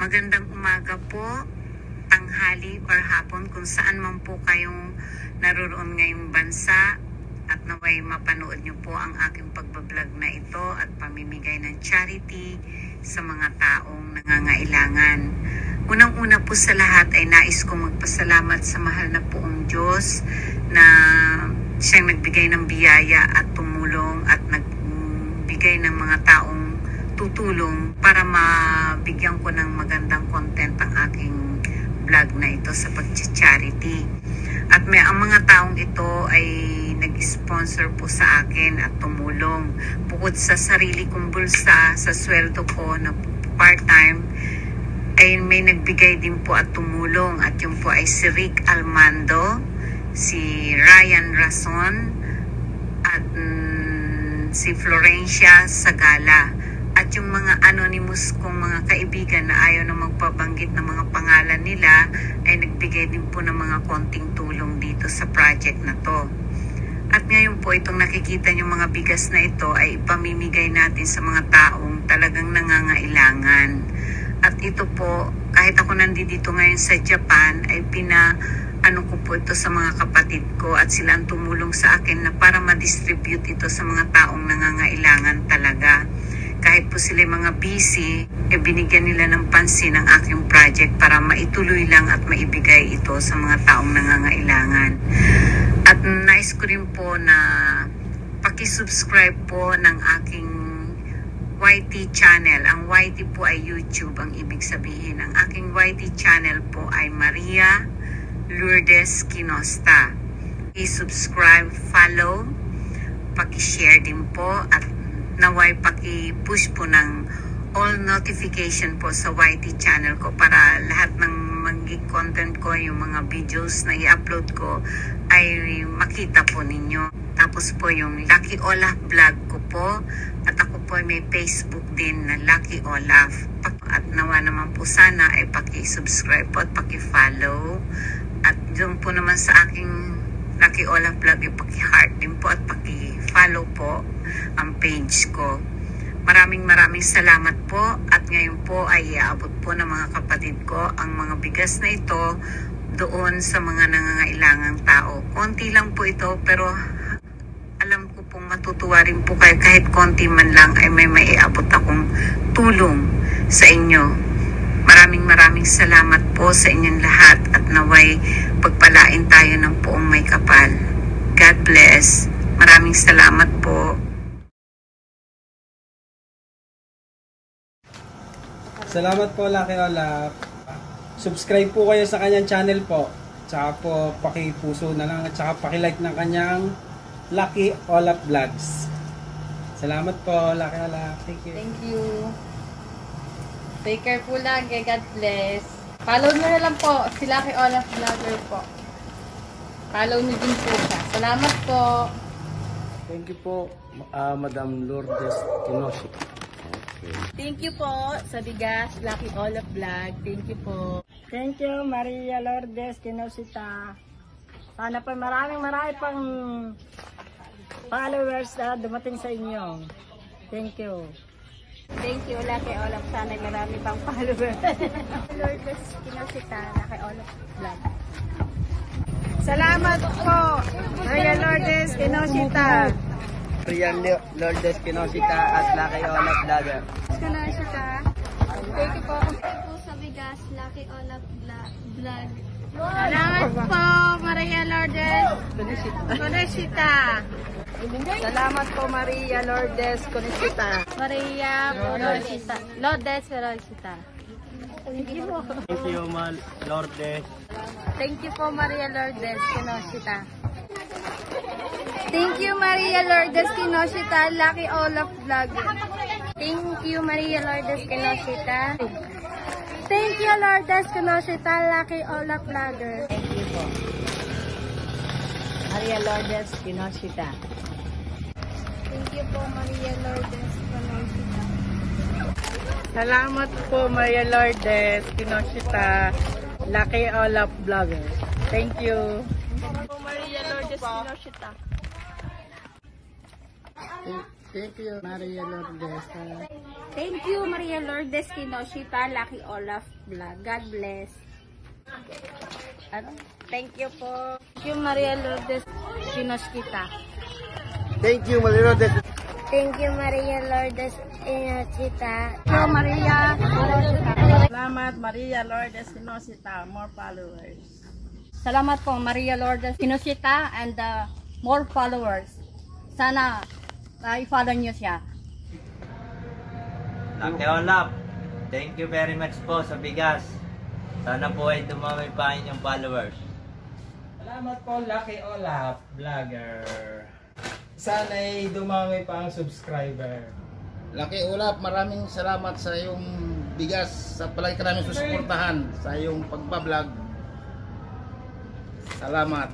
Magandang umaga po, tanghali or hapon kung saan man po kayong naroon ngayong bansa, at naway mapanood nyo po ang aking pagbablog na ito at pamimigay ng charity sa mga taong nangangailangan. Unang-una po sa lahat ay nais kong magpasalamat sa mahal na poong Diyos na siyang nagbigay ng biyaya at tumulong at nagbigay ng mga taong tutulong para mabigyan ko ng magandang content ang aking vlog na ito sa pag-charity. At ang mga taong ito ay nag-sponsor po sa akin at tumulong. Bukod sa sarili kong bulsa, sa sweldo ko na part-time, ay may nagbigay din po at tumulong. At yung po ay si Rick Almando, si Ryan Rason, at si Florencia Sagala. At yung mga anonymous kong mga kaibigan na ayaw na magpabanggit ng mga pangalan nila ay nagbigay din po ng mga konting tulong dito sa project na to. At ngayon po itong nakikita yung mga bigas na ito ay ipamimigay natin sa mga taong talagang nangangailangan. At ito po, kahit ako nandito ngayon sa Japan, ay ano ko po ito sa mga kapatid ko at sila ang tumulong sa akin na para ma-distribute ito sa mga taong nangangailangan talaga. Kahit po sila mga busy, binigyan nila ng pansin ang aking project para maituloy lang at maibigay ito sa mga taong nangangailangan. At nais ko rin po na pakisubscribe po ng aking YT channel. Ang YT po ay YouTube, ang ibig sabihin. Ang aking YT channel po ay Maria Lourdes Quinosta. I-subscribe, follow, pakishare din po at naway paki-push po ng all notification po sa YT channel ko para lahat ng content ko, yung mga videos na i-upload ko ay makita po ninyo. Tapos po yung Lucky Olaf vlog ko po at ako po ay may Facebook din na Lucky Olaf. At nawa naman po sana ay paki-subscribe po at paki-follow. At doon po naman sa aking Lucky Olaf vlog ay paki-heart din po at paki-follow po ang page ko. Maraming salamat po at ngayon po ay iaabot po ng mga kapatid ko ang mga bigas na ito doon sa mga nangangailangang tao. Konti lang po ito pero alam ko pong matutuwa rin po kayo kahit konti man lang ay may maiabot akong tulong sa inyo. Maraming salamat po sa inyong lahat at naway pagpalain tayo ng poong may kapal. God bless. Maraming salamat po. Salamat po, Lucky Olaf. Subscribe po kayo sa kanyang channel po. Tsaka po, pakipuso na lang at tsaka pakilike ng kanyang Lucky Olaf Vlogs. Salamat po, Lucky Olaf. Thank you. Thank you. Take care po lagi. God bless. Follow nyo na lang po si Lucky Olaf Vlogger po. Follow nyo din po siya. Salamat po. Thank you po, Madam Lourdes Quinosi. Okay. Thank you po sa bigas, Lucky Olaf Vlog. Thank you po. Thank you, Maria Lourdes Quinosita. Sana po maraming pang followers na dumating sa inyo. Thank you. Thank you, Lucky Olaf. Sana marami pang followers. Lourdes Quinosita, Lucky Olaf Vlog. Salamat po, Maria Lourdes Quinosita. Maria Lourdes Quinosita at Lucky Olaf Vlogger. Quinosita. Thank you po. Thank you sa bigas, Lucky Olaf Vlog. Salamat po, Maria Lourdes Quinosita. Salamat po, Maria Lourdes Quinosita. Maria Quinosita. Lourdes Quinosita. Thank you po. Thank you, Lourdes. Thank you po, Maria Lourdes Quinosita. Thank you, Maria Lourdes Quinosita, Lucky Olaf Vlog. Thank you, Maria Lourdes Quinosita. Thank you, Lourdes Quinosita, Lucky Olaf Vlogger. Thank you po. Maria Lourdes Quinosita. Thank you po, Maria Lourdes Quinosita. Salamat po, Maria Lourdes Quinosita, Lucky Olaf Vlogger. Thank you. Maria Lourdes Quinosita. Thank you, Maria Lourdes. Thank you, Maria Lourdes Kinoshita, Lucky Olaf Vlog. God bless. Ano? Thank you po. Thank you, Maria Lourdes Kinoshita. Thank you, Maria Lourdes. Thank you, Maria Lourdes Kinoshita. Thank you, Maria Kinoshita. Salamat, Maria Lourdes Kinoshita. More followers. Salamat po, Maria Lourdes Kinoshita and more followers. Sana i-follow nyo siya. Lucky Olaf, thank you very much po sa bigas. Sana po ay dumami pa inyong followers. Salamat po, Lucky Olaf Vlogger. Sana ay dumami pa ang subscriber. Lucky Olaf, maraming salamat sa iyong bigas, sa palagi ka namin susuportahan sa iyong pagbablog. Salamat.